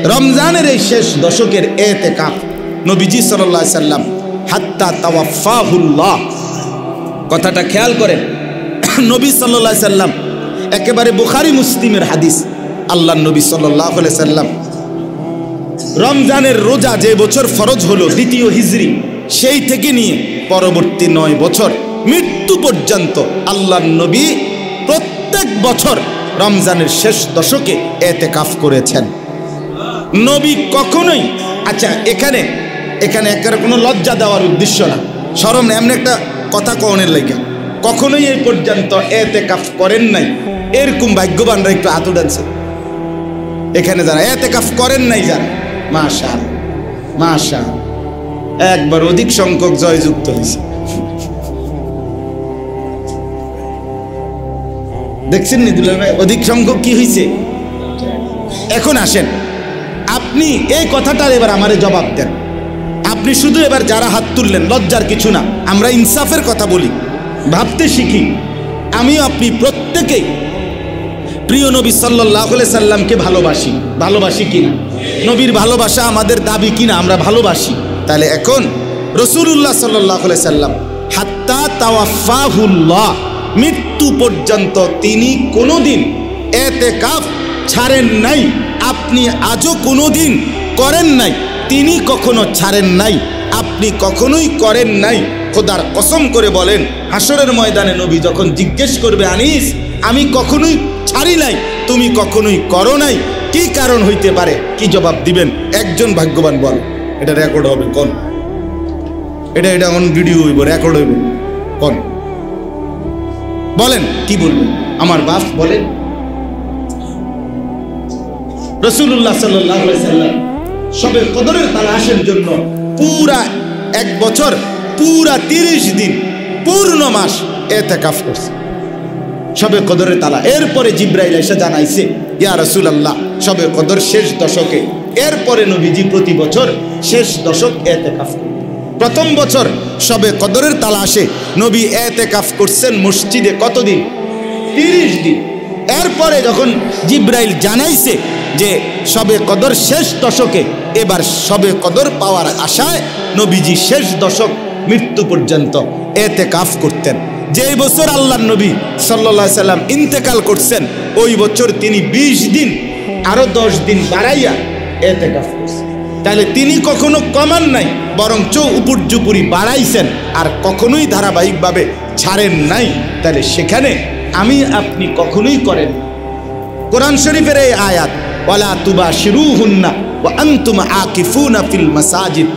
রমজানের এই শেষ দশকের ইতিকাফ নবীজি সাল্লাল্লাহু আলাইহি সাল্লাম হাত্তা তাওয়াফাহুল্লাহ, কথাটা খেয়াল করেন, নবী সাল্লাল্লাহু আলাইহি সাল্লাম, একেবারে বুখারী মুসলিমের হাদিস, আল্লাহর নবী সাল্লাল্লাহু আলাইহি সাল্লাম রমজানের রোজা যে বছর ফরজ হলো দ্বিতীয় হিজরি, সেই থেকে নিয়ে পরবর্তী 9 বছর মৃত্যু পর্যন্ত আল্লাহর নবী প্রত্যেক বছর রমজানের শেষ দশকে ইতিকাফ করেছেন। নবী কখনোই, আচ্ছা এখানে একেবারে কোনো লজ্জা দেওয়ার উদ্দেশ্য না, শরম না, এমন একটা কথা কওনের লাগে, কখনোই এই পর্যন্ত ইতিকাফ করেন নাই এরকম ভাগ্যবানরা একটু হাত উঠাচ্ছে। এখানে যারা ইতিকাফ করেন নাই, যারা, মাশাআল্লাহ মাশাআল্লাহ, একবার অধিক সংখ্যক জয়যুক্ত হয়েছে। দেখছেন নি দুলাল ভাই, অধিক সংখ্যক কি হয়েছে? এখন আসেন, আপনি এই কথাটার এবার আমারে জবাব দেন। আপনি শুধু এবার যারা হাত তুললেন, লজ্জার কিছু না, আমরা ইনসাফের কথা বলি, ভাবতে শিখি। আমিও আপনি প্রত্যেকেই প্রিয় নবী সাল্লাল্লাহু আলাইহি সাল্লামকে ভালোবাসি কিনা? নবীর ভালোবাসা আমাদের দাবি কিনা আমরা ভালোবাসি? তাহলে এখন রাসূলুল্লাহ সাল্লাল্লাহু আলাইহি সাল্লাম হাত্তা তাওয়াফাহুল্লাহ, মৃত্যু পর্যন্ত তিনি কোনোদিন ইতিকাফ ছাড়েন নাই। আপনি আজও কোনোদিন করেন নাই, তিনি কখনো ছাড়েন নাই, আপনি কখনোই করেন নাই। খোদার কসম করে বলেন, হাসরের ময়দানে নবী যখন জিজ্ঞেস করবে, আনিস আমি কখনোই ছাড়ি নাই, তুমি কখনোই করো নাই, কি কারণ হইতে পারে? কি জবাব দিবেন? একজন ভাগ্যবান বল, এটা রেকর্ড হবে কোন? এটা অন ভিডিও হইব, রেকর্ড হইব কোন? বলেন কি বলবেন? আমার বাপ বলেন। রাসূলুল্লাহ সাল্লাল্লাহু আলাইহি সাল্লাম শবে কদরের তালাশের জন্য পুরা 1 বছর, পুরা 30 দিন, পূর্ণ মাস ইতিকাফ করছে শবে কদরের তালা। এরপরে জিবরাইল এসে জানাইছে, ইয়া রাসূলুল্লাহ শবে কদর শেষ দশকে। এরপরে নবীজি প্রতি বছর শেষ দশক ইতিকাফ করেন। প্রথম বছর শবে কদরের তালাশে নবী ইতিকাফ করছেন মসজিদে কতদিন? 30 দিন। এরপরে যখন জিবরাইল জানাইছে যে শবে কদর শেষ দশকে, এবার শবে কদর পাওয়ার আশায় নবীজি শেষ দশক মৃত্যু পর্যন্ত ইতিকাফ করতেন। যেই বছর আল্লাহর নবী সাল্লাল্লাহু আলাইহি সাল্লাম ইন্তেকাল করছেন, ওই বছর তিনি 20 দিন আরো 10 দিন বাড়াইয়া ইতিকাফ করছেন। তাহলে তিনি কখনো কমান নাই, বরঞ্চ উপর্যুপুরি বাড়াইছেন, আর কখনোই ধারাবাহিকভাবে ছাড়েন নাই। তাহলে সেখানে আমি আপনি কখনোই করেন। কোরআন শরীফের এই আয়াত, ওয়ালা তুবাশিরুহুন্না ওয়া আনতুম আকিফুনা ফিল মাসাজিদ,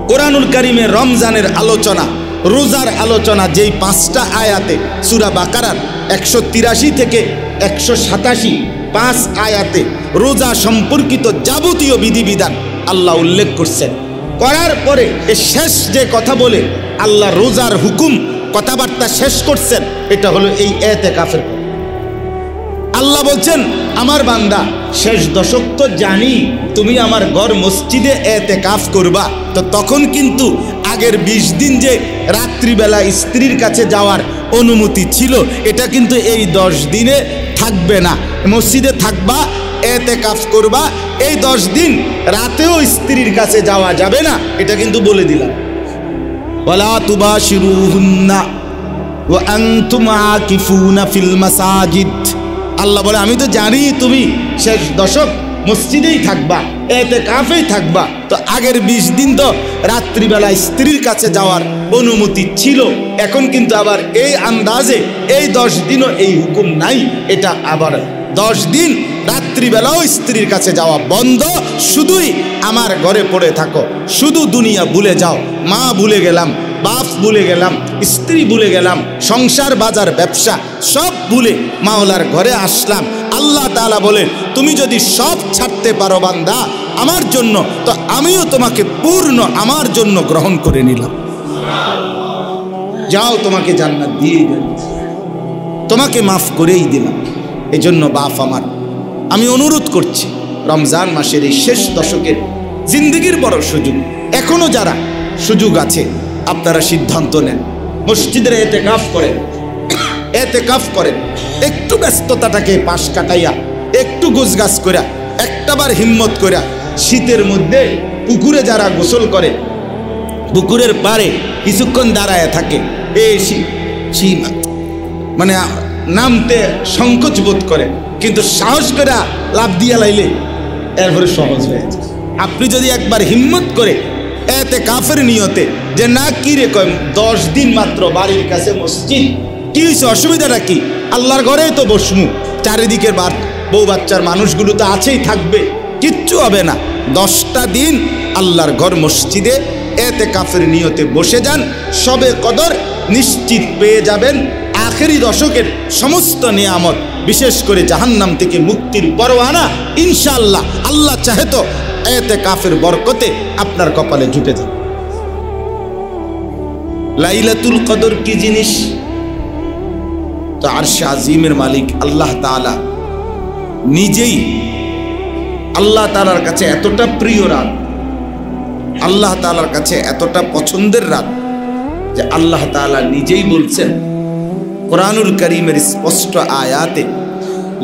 কোরআনুল কারীমে রমজানের আলোচনা, রোজার আলোচনা, যেই 5টা আয়াতে সূরা বাকারার 183 থেকে 187 5 আয়াতে রোজা সম্পর্কিত যাবতীয় বিধিবিধান আল্লাহ উল্লেখ করছেন। করার পরে শেষ যে কথা বলে আল্লাহ রোজার হুকুম কথাবার্তা শেষ করছেন, এটা হলো এই ইতিকাফের। আল্লাহ বলছেন, আমার বান্দা শেষ দশক তো জানি তুমি আমার ঘর মসজিদে ইতিকাফ করবা, তো তখন কিন্তু আগের 20 দিন যে রাত্রিবেলা স্ত্রীর কাছে যাওয়ার অনুমতি ছিল, এটা কিন্তু এই 10 দিনে থাকবে না। মসজিদে থাকবা, ইতিকাফ করবা, এই 10 দিন রাতেও স্ত্রীর কাছে যাওয়া যাবে না, এটা কিন্তু বলে দিলাম। ওয়ালা তুবাশিরুহুন্না ওয়া আনতুম আকিফুনা ফিল মাসাজিদ, আল্লাহ বলে আমি তো জানি তুমি শেষ দশক মসজিদেই থাকবা, ইতিকাফেই থাকবা, তো আগের 20 দিন তো রাত্রিবেলা স্ত্রীর কাছে যাওয়ার অনুমতি ছিল, এখন কিন্তু আবার এই আন্দাজে এই 10 দিনও এই হুকুম নাই, এটা আবার 10 দিন রাত্রিবেলাও স্ত্রীর কাছে যাওয়া বন্ধ, শুধুই আমার ঘরে পড়ে থাকো, শুধু দুনিয়া ভুলে যাও, মা ভুলে গেলাম, বাপ ভুলে গেলাম, স্ত্রী ভুলে গেলাম, সংসার বাজার ব্যবসা সব ভুলে মাওলার ঘরে আসলাম। আল্লাহ তাআলা বলে, তুমি যদি সব ছাড়তে পারো বান্দা আমার জন্য, তো আমিও তোমাকে পূর্ণ আমার জন্য গ্রহণ করে নিলাম। যাও, তোমাকে জান্নাত দিয়ে দিলাম, তোমাকে মাফ করেই দিলাম। এই জন্য বাপ আমার, আমি অনুরোধ করছি, রমজান মাসের এই শেষ দশকের জিন্দেগির বড় সুযোগ, এখনো যারা সুযোগ আছে আপনারা সিদ্ধান্ত নেন, মসজিদের ইতিকাফ করেন, একটু ব্যস্ততাটাকে পাশ কাটাইয়া, একটু গোছগাছ করে একটাবার হিম্মত করে শীতের মধ্যে পুকুরে যারা গোসল করে, পুকুরের পাড়ে কিছুক্ষণ দাঁড়ায় থাকে, মানে নামতে সংকোচ বোধ করে, কিন্তু সাহস করে লাফ দিয়া লাইলে এরপরে সহজ হয়ে যায়। আপনি যদি একবার হিম্মত করে এতেকাফের নিয়তে যে না কি রে কয় 10 দিন মাত্র, বাড়ির কাছে মসজিদ, কি হয়েছে, অসুবিধাটা কি, আল্লাহর ঘরেই তো বসমু, চারিদিকের বউ বাচ্চার মানুষগুলো তো আছেই, থাকবে, কিচ্ছু হবে না, 10টা দিন আল্লাহর ঘর মসজিদে এতেকাফের নিয়তে বসে যান, সবে কদর নিশ্চিত পেয়ে যাবেন। আখেরি দশকের সমস্ত নিয়ামত, বিশেষ করে জাহান্নাম থেকে মুক্তির পরোয়ানা ইনশাআল্লাহ আল্লাহ চাহে তো এতেকাফের বরকতে আপনার কপালে জুটে যাবে। লাইলাতুল কদর কি জিনিস? তো আরশে আজিমের মালিক আল্লাহ তাআলা নিজেই, আল্লাহ তাআলার কাছে এতটা প্রিয় রাত, আল্লাহ তাআলার কাছে এতটা পছন্দের রাত যে আল্লাহ তাআলা নিজেই বলছেন কোরআনুল কারীমের স্পষ্ট আয়াতে,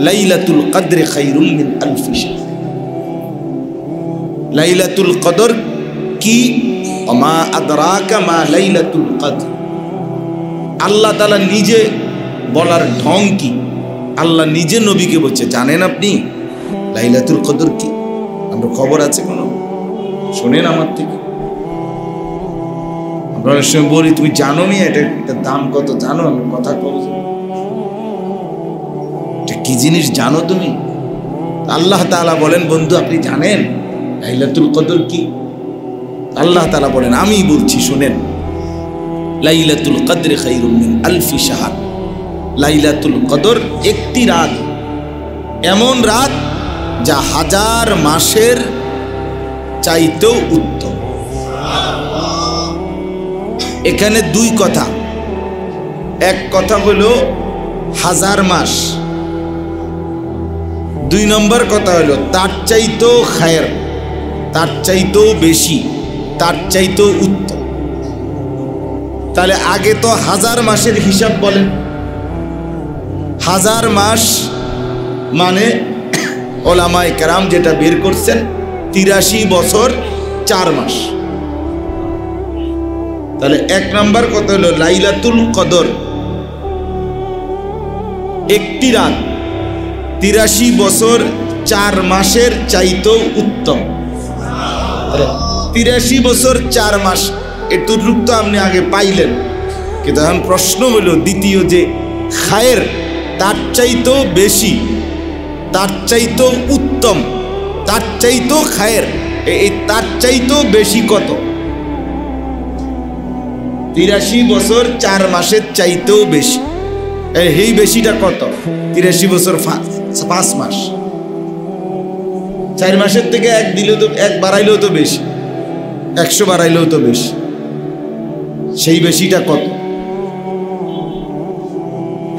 লাইলাতুল কদরে খায়রুম মিন আলফি শাহর। লাইলাতুল কদর কি? ওমা আদরাকা মা লাইলাতুল কদর। আল্লাহ তাআলা নিজে বলার ঢং কি? আল্লাহ নিজে নবীকে বলছে, জানেন আপনি লাইলাতুল কদর কি? আমরা খবর আছে কোনো? শোনেন আমার থেকে। আমরা অনেক সময় বলি, তুমি জানো নি এটার দাম কত? জানো? আমি কথা কব, এটা কি জিনিস জানো তুমি? আল্লাহ তাআলা বলেন, বন্ধু আপনি জানেন লাইলাতুল কদর কি? আল্লাহ তাআলা বলেন, আমি বলছি শোনেন, লাইলাতুল কদরে খায়রুম মিন আলফি শাহর। লাইলাতুল কদর একটি রাত, এমন রাত যা 1000 মাসের চাইতেও উত্তম। এখানে 2 কথা। এক কথা হলো 1000 মাস, 2 নম্বর কথা হলো তার চাইতেও খায়ের, তার চাইতেও বেশি, তার চাইতেও উত্তম। তাহলে আগে তো 1000 মাসের হিসাব বলেন। 1000 মাস মানে ওলামায়ে কেরাম যেটা বের করছেন 83 বছর 4 মাস। তাহলে 1 নম্বর কথা হলো লাইলাতুল কদর একটি রাত 83 বছর 4 মাসের চাইতেও উত্তম। 83 বছর 4 মাস এতটুক তো আপনি আগে পাইলেন, কিন্তু এখন প্রশ্ন হলো দ্বিতীয় যে খায়ের, তার চাইতেও বেশি, তার চাইতেও উত্তম, তার চাইতেও খায়ের, এই তার চাইতেও বেশি কত? 83 বছর 4 মাসের চাইতেও বেশি। এই বেশিটা কত? 83 বছর 5 মাস। 4 মাসের থেকে 1 দিলেও তো, 1 বাড়াইলেও তো বেশি, 100 বাড়াইলেও তো বেশি। সেই বেশিটা কত?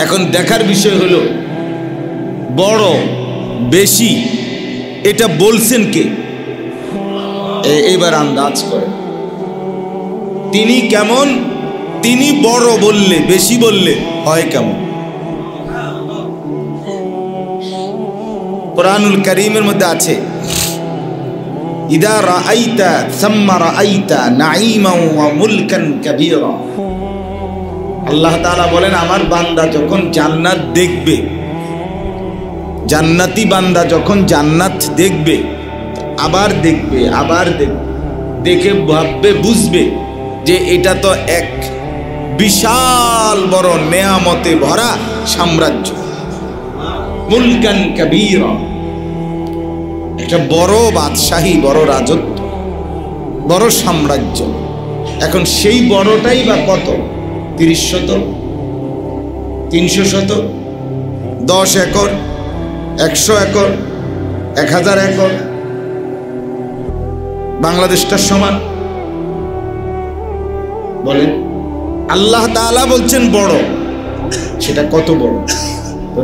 এখন দেখার বিষয় হলো বড় বেশি এটা বলছেন কে? এবার আন্দাজ করে তিনি কেমন? তিনি বড় বললে, বেশি বললে হয় কেমন? কুরআনুল কারীমের মধ্যে আছে, ইদা রাআইতা সাম্মা রাআইতা নাঈমান ওয়া মুলকান কাবীরা। আল্লাহ তাআলা বলেন, আমার বান্দা যখন জান্নাত দেখবে, জান্নাতি বান্দা যখন জান্নাত দেখবে, আবার দেখবে, আবার দেখবে, দেখে ভাববে, বুঝবে যে এটা তো এক বিশাল বড় নেয়ামতে ভরা সাম্রাজ্য, মুলকান কাবীরা, একটা বড় বাদশাহী, বড় রাজত্ব, বড় সাম্রাজ্য। এখন সেই বড়টাই বা কত? 30 শতক, 300 শতক, 10 একর, 100 একর, 1000 একর, বাংলাদেশটার সমান? বলেন। আল্লাহ তাআলা বলছেন বড়, সেটা কত বড়?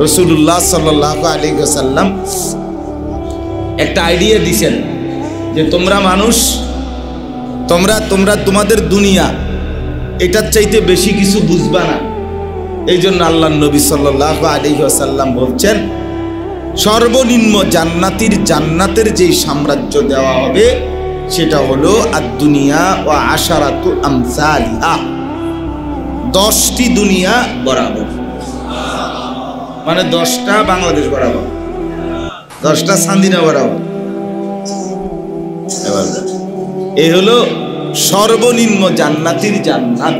রাসূলুল্লাহ সাল্লাল্লাহু আলাইহি ওয়াসাল্লাম একটা আইডিয়া দিয়েছেন যে তোমরা মানুষ, তোমরা তোমাদের দুনিয়া এটার চাইতে বেশি কিছু বুঝবা না। এই জন্য আল্লাহ নবী সাল্লাল্লাহু আলাইহি ওয়াসাল্লাম বলছেন, সর্বনিম্ন জান্নাতির জান্নাতের যেই সাম্রাজ্য দেওয়া হবে সেটা হলো আদ-দুনিয়া ওয়া আশারাতু আমসালিহা, 10টি দুনিয়া বরাবর, মানে 10টা বাংলাদেশ বরাবর, 10টা সান্দিনা বরাবর। এই হলো সর্বনিম্ন জান্নাতির জান্নাত।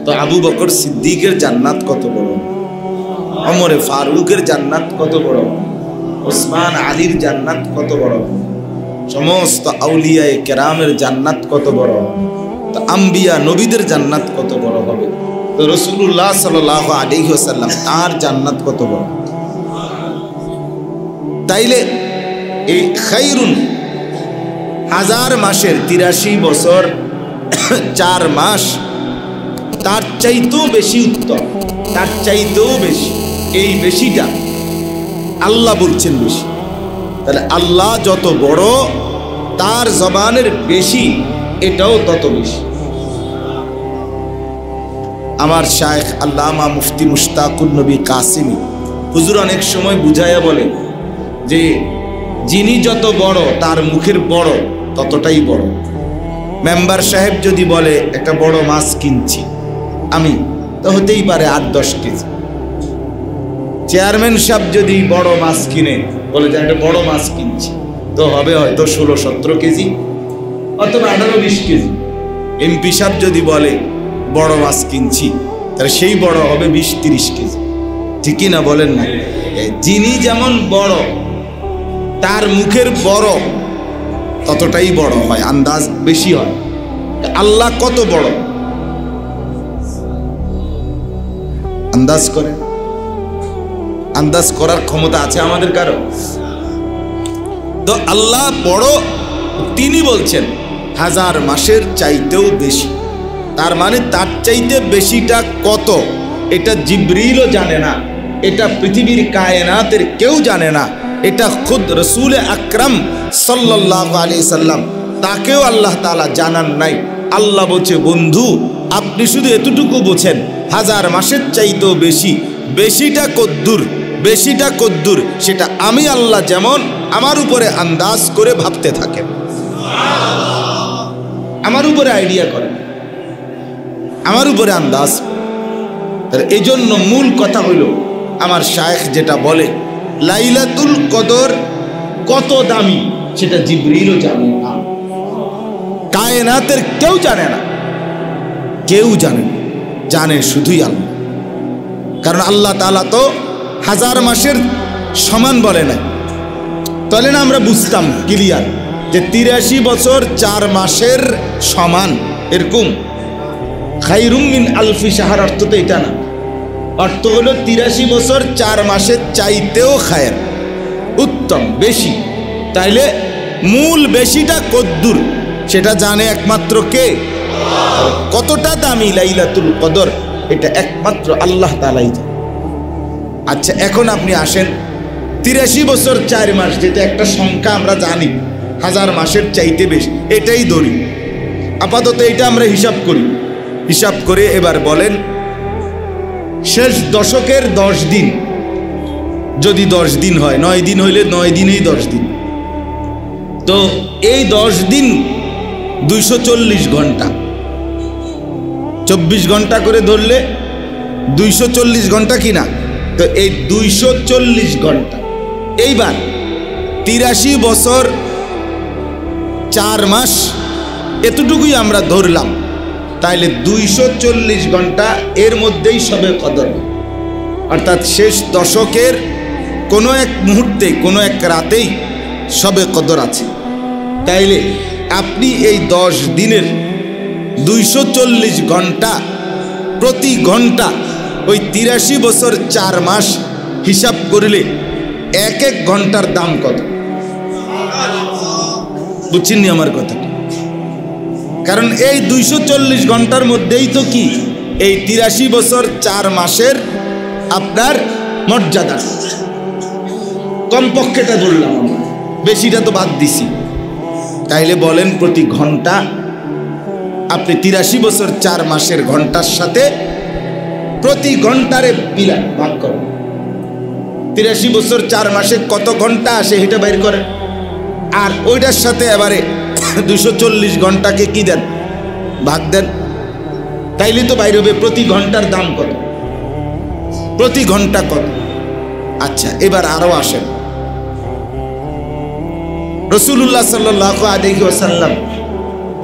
তো আবু বকর সিদ্দিকের জান্নাত কত বড়, ওমরে ফারুকের জান্নাত কত বড়, ওসমান আলীর জান্নাত কত বড়, সমস্ত আউলিয়ায়ে কেরামের জান্নাত কত বড়, তো আম্বিয়া নবীদের জান্নাত কত বড় হবে, তো রাসূলুল্লাহ সাল্লাল্লাহু আলাইহি ওয়াসাল্লাম তার জান্নাত কত বড়। তাইলে এই খায়রুন 1000 মাসের 83 বছর 4 মাস তার চাইতেও বেশি উত্তম, তার চাইতেও বেশি, এই বেশিটা আল্লাহ বলছেন বেশি। তাহলে আল্লাহ যত বড় তার জবানের বেশি, এটাও তত বেশি। আমার শায়েখ আল্লামা মুফতি মুশতাকুন নবী কাসিমি হুজুর অনেক সময় বুঝাইয়া বলে যে যিনি যত বড় তার মুখের বড় ততটাই বড়। মেম্বার সাহেব যদি বলে একটা বড় মাছ কিনছি আমি, তো হতেই পারে 8-10 কেজি। চেয়ারম্যান সাহেব যদি বড় মাছ কিনে বলে যে একটা বড় মাছ কিনছি, তো হবে হয়তো 16-17 কেজি অথবা 18-20 কেজি। এমপি সাহেব যদি বলে বড় মাছ কিনছি, তাহলে সেই বড় হবে 20-30 কেজি। ঠিকই না বলেন না? যিনি যেমন বড় তার মুখের বড় ততটাই বড় হয়, আন্দাজ বেশি হয়। আল্লাহ কত বড় আন্দাজ করে? আন্দাজ করার ক্ষমতা আছে আমাদের কারো? তো আল্লাহ বড়, তিনি বলছেন 1000 মাসের চাইতেও বেশি। তার মানে তার চাইতে বেশিটা কত এটা জিবরিলও জানে না, এটা পৃথিবীর কায়নাতের কেউ জানে না, এটা খুদ রসুল আকরাম সাল্লাল্লাহু আলাইহি সাল্লাম তাকেও আল্লাহ তাআলা জানান নাই। আল্লাহ বলছে, বন্ধু আপনি শুধু এতটুকু বোঝেন 1000 মাসের চাইতেও বেশি। বেশিটা কদ্দুর, বেশিটা কদ্দুর সেটা আমি আল্লাহ যেমন আমার উপরে আন্দাজ করে ভাবতে থাকেন, আমার উপরে আইডিয়া করেন, আমার উপরে আন্দাজ। এই জন্য মূল কথা হইল আমার শায়েখ যেটা বলে লাইলাতুল কদর কত দামি সেটা জিবরিলও জানে না, কায়নাতের কেউ জানে না, কেউ জানে না, জানে শুধুই আল্লাহ। কারণ আল্লাহ তাআলা তো 1000 মাসের সমান বলে না, তাহলে না আমরা বুঝতাম ক্লিয়ার যে 83 বছর 4 মাসের সমান, এরকম খায়রুম মিন আলফি শাহর অর্থ তো এটা না। অর্থ হলো 83 বছর 4 মাসের চাইতেও খায়ের, উত্তম, বেশি। তাইলে মূল বেশিটা কদ্দুর সেটা জানে একমাত্র কে? কতটা দামি লাইলাতুল কদর এটা একমাত্র আল্লাহ তাআলাই জানে। আচ্ছা, এখন আপনি আসেন 83 বছর 4 মাস, যেটা একটা সংখ্যা আমরা জানি 1000 মাসের চাইতে বেশি, এটাই ধরি আপাতত, এটা আমরা হিসাব করি। হিসাব করে এবার বলেন শেষ দশকের 10 দিন যদি 10 দিন হয়, 9 দিন হইলে 9 দিনেই 10 দিন, তো এই 10 দিন 240 ঘন্টা, 24 ঘন্টা করে ধরলে 240 ঘন্টা কিনা, তো এই 240 ঘন্টা। এইবার 83 বছর 4 মাস এতটুকুই আমরা ধরলাম, তাইলে 240 ঘন্টা এর মধ্যেই সবে কদর, অর্থাৎ শেষ দশকের কোনো এক মুহূর্তে, কোনো এক রাতেই সবে কদর আছে। তাইলে আপনি এই 10 দিনের 240 ঘন্টা, প্রতি ঘন্টা ওই 83 বছর 4 মাস হিসাব করলে এক এক ঘন্টার দাম কত? বুঝছেননি আমার কথা? কারণ এই 240 ঘন্টার মধ্যেই তো কি এই 83 বছর 4 মাসের আপনার মর্যাদা, কমপক্ষেটা ধরলাম, বেশিটা তো বাদ দিছি। তাইলে বলেন প্রতি ঘন্টা আপনি 83 বছর 4 মাসের ঘন্টার সাথে প্রতি ঘন্টারে মিলান, ভাগ করেন। 83 বছর 4 মাসে কত ঘন্টা আসে এটা বাইর করেন, আর ওইটার সাথে এবারে 240 ঘন্টাকে কি দেন, ভাগ দেন। তাইলে তো বাইর হবে প্রতি ঘন্টার দাম কত, প্রতি ঘন্টা কত। আচ্ছা, এবার আরো আসেন, রাসূলুল্লাহ সাল্লাল্লাহু আলাইহি ওয়াসাল্লাম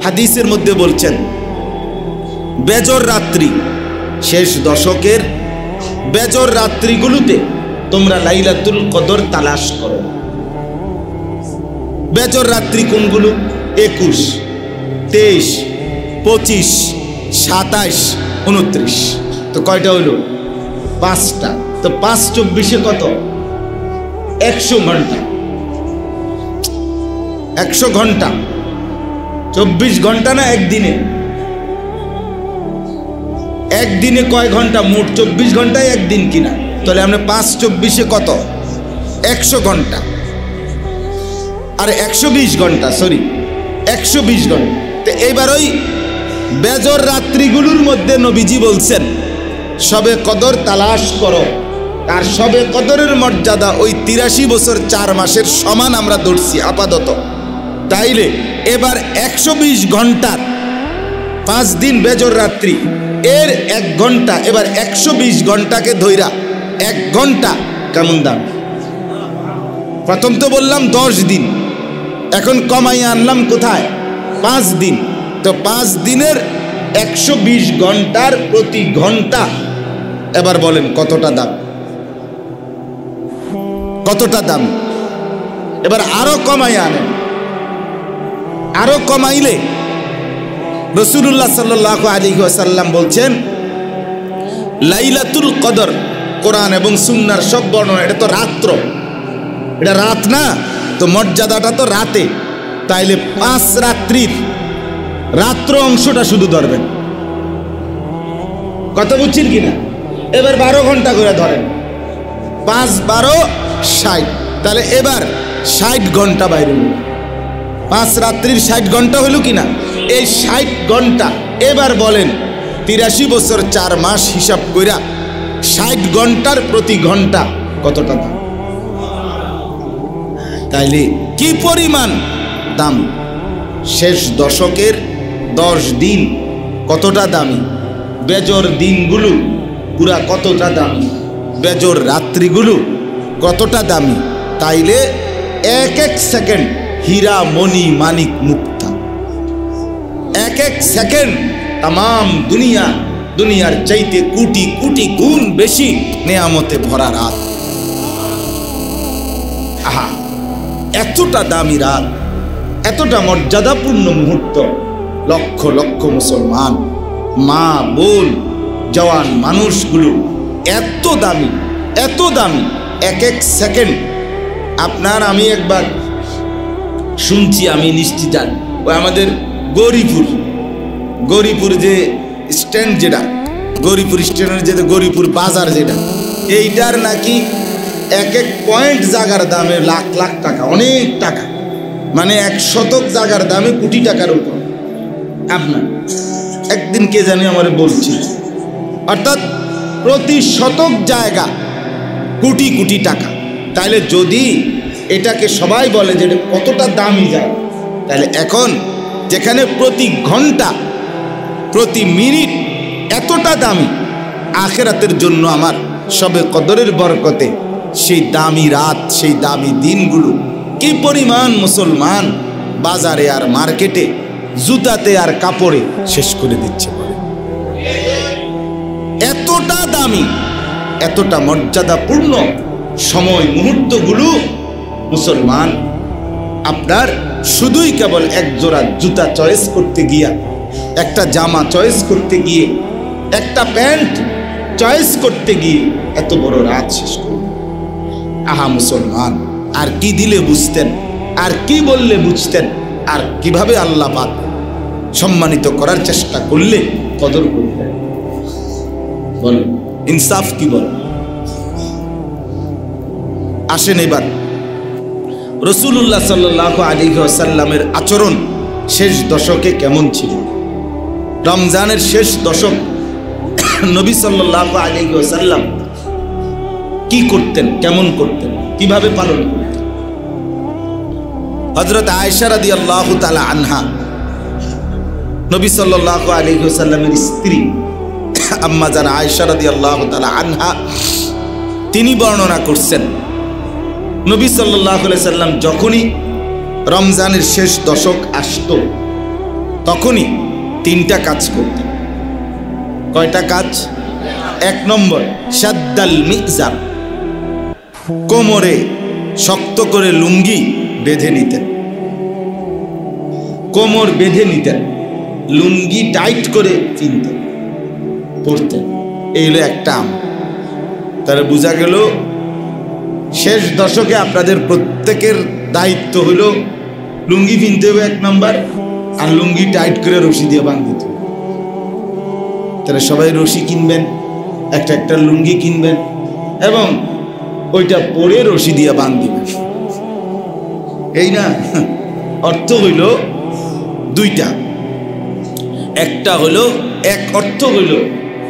হাদিসের মধ্যে বলছেন, বেজর রাত্রি, শেষ দশকের বেজর রাত্রিগুলোতে তোমরা লাইলাতুল কদর তালাশ করো। বেজর রাত্রি কোনগুলো? 21, 23, 25, 27, 29। তো কয়টা হইল? 5টা। তো 5 24 কত? 100 ঘন্টা। 100 ঘন্টা 24 ঘন্টা না একদিনে? একদিনে কয় ঘন্টা? মোট 24 ঘন্টায় একদিন কিনা? তাহলে আমরা 5 24 কত? 100 ঘন্টা। আর 120 ঘন্টা, সরি 120 ঘন্টা। তো এইবার ওই বেজর রাত্রিগুলোর মধ্যে নবীজি বলছেন শবে কদর তালাশ করো। আর শবে কদরের মর্যাদা ওই 83 বছর 4 মাসের সমান আমরা ধরছি আপাতত। তাইলে এবার 120 ঘন্টার 5 দিন বেজর রাত্রি, এর 1 ঘন্টা, এবার 120 ঘন্টাকে ধইরা 1 ঘন্টা কেমন দাম? প্রথম তো বললাম 10 দিন, এখন কমাইয়া আনলাম কোথায়? 5 দিন। তো 5 দিনের 120 ঘন্টার প্রতি ঘন্টা এবার বলেন কতটা দাম? কতটা দাম? এবার আরো কমাইয়া আনেন, আরো কমাইলে রাসূলুল্লাহ সাল্লাল্লাহু আলাইহি ওয়াসাল্লাম বলছেন লাইলাতুল কদর, কোরআন এবং সুন্নাহর সব বর্ণনা, এটা তো রাত্র, এটা রাত না, তো মর্যাদাটা তো রাতে। তাইলে 5 রাত্রির রাত্র অংশটা শুধু ধরবেন। কথা বুঝছেন কিনা? এবার 12 ঘন্টা করে ধরেন, 5 12 60। তাহলে এবার 60 ঘন্টা বাইরে, 5 রাত্রির 60 ঘন্টা হইল কিনা? এই 60 ঘন্টা এবার বলেন 83 বছর 4 মাস হিসাব কইরা 60 ঘন্টার প্রতি ঘন্টা কতটা দাম? তাইলে কি পরিমাণ দাম? শেষ দশকের 10 দিন কতটা দামি, বেজর দিনগুলো পুরা কতটা দামি, বেজর রাত্রিগুলো কতটা দামি। তাইলে এক এক সেকেন্ড হীরা মণি মানিক মুক্তা, এক এক সেকেন্ড তাম দুনিয়ার চাইতে কোটি কোটি গুণ বেশি নেয়ামতে ভরা রাত। আহা, এতটা দামি রাত, এতটা মর্যাদাপূর্ণ মুহূর্ত, লক্ষ লক্ষ মুসলমান মা বোন জওয়ান মানুষগুলো এত দামি, এত দামি এক এক সেকেন্ড। আপনার আমি একবার শুনছি, আমি নিশ্চিত, ওই আমাদের গৌরীপুর যে স্ট্যান্ড, যেটা গৌরীপুর স্ট্যান্ডের যে গৌরীপুর বাজার, যেটা এইটার নাকি এক এক পয়েন্ট জায়গার দামে লাখ লাখ টাকা, অনেক টাকা, মানে 1 শতক জায়গার দামে কোটি টাকার উপর। আপনার একদিন কে জানি আমার বলছিল, অর্থাৎ প্রতি শতক জায়গা কোটি কোটি টাকা। তাহলে যদি এটাকে সবাই বলে যে কতটা দামি যায়, তাহলে এখন যেখানে প্রতি ঘন্টা প্রতি মিনিট এতটা দামি, আখিরাতের জন্য আমার শবে কদরের বরকতে সেই দামি রাত, সেই দামি দিনগুলো কি পরিমাণ মুসলমান বাজারে আর মার্কেটে, জুতাতে আর কাপড়ে শেষ করে দিচ্ছে বলে। এতটা দামি, এতটা মর্যাদাপূর্ণ সময় মুহূর্তগুলো মুসলমান আপনার শুধুই কেবল এক জোড়া জুতা চয়েস করতে গিয়া, একটা জামা চয়েস করতে গিয়ে, একটা প্যান্ট চয়েস করতে গিয়ে এত বড় রাত শেষ করবে। আহা মুসলমান, আর কি দিলে বুঝতেন, আর কি বললে বুঝতেন, আর কিভাবে আল্লাহ পাক সম্মানিত করার চেষ্টা করলে কদর করতেন? বল, ইনসাফ কি বল? আসেন এবার রাসূলুল্লাহ সাল্লাল্লাহু আলাইহি ওয়াসাল্লামের আচরণ শেষ দশকে কেমন ছিল। রমজানের শেষ দশক নবী সাল্লাল্লাহু আলাইহি ওয়াসাল্লাম কি করতেন, কেমন করতেন, কিভাবে পালন করতেন। হযরত আয়েশা রাদিয়াল্লাহু তাআলা আনহা, নবী সাল্লাল্লাহু আলাইহি ওয়াসাল্লামের স্ত্রী আম্মা জান আয়েশা রাদিয়াল্লাহু তাআলা আনহা, তিনি বর্ণনা করছেন নবী সাল্লাল্লাহু আলাইহি সাল্লাম যখনই রমজানের শেষ দশক আসতো তখনই তিনটা কাজ করতেন। কয়টা কাজ? এক নম্বর, শাদ্দাল মিজার, কোমরে শক্ত করে লুঙ্গি বেঁধে নিতেন, কোমর বেঁধে নিতেন, লুঙ্গি টাইট করে চিনতেন, পড়তেন। এই হলো একটা আমল। তাহলে বোঝা গেল শেষ দশকে আপনাদের প্রত্যেকের দায়িত্ব হলো লুঙ্গি কিনতে হবে এক নাম্বার, আর লুঙ্গি টাইট করে রশি দিয়ে বাঁধতে হবে। তাহলে সবাই রশি কিনবেন, একটা একটা লুঙ্গি কিনবেন এবং ওইটা পরে রশি দিয়ে বাঁধবেন। এই না, অর্থ হইল দুইটা। একটা হলো, এক অর্থ হইল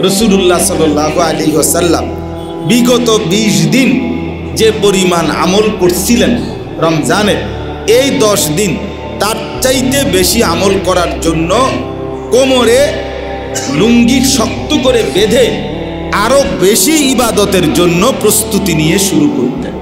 রাসূলুল্লাহ সাল্লাল্লাহু আলাইহি ওয়াসাল্লাম বিগত 20 দিন যে পরিমাণ আমল করছিলেন রমজানের, এই 10 দিন তার চাইতে বেশি আমল করার জন্য কোমরে লুঙ্গি শক্ত করে বেঁধে আরো বেশি ইবাদতের জন্য প্রস্তুতি নিয়ে শুরু করতেন।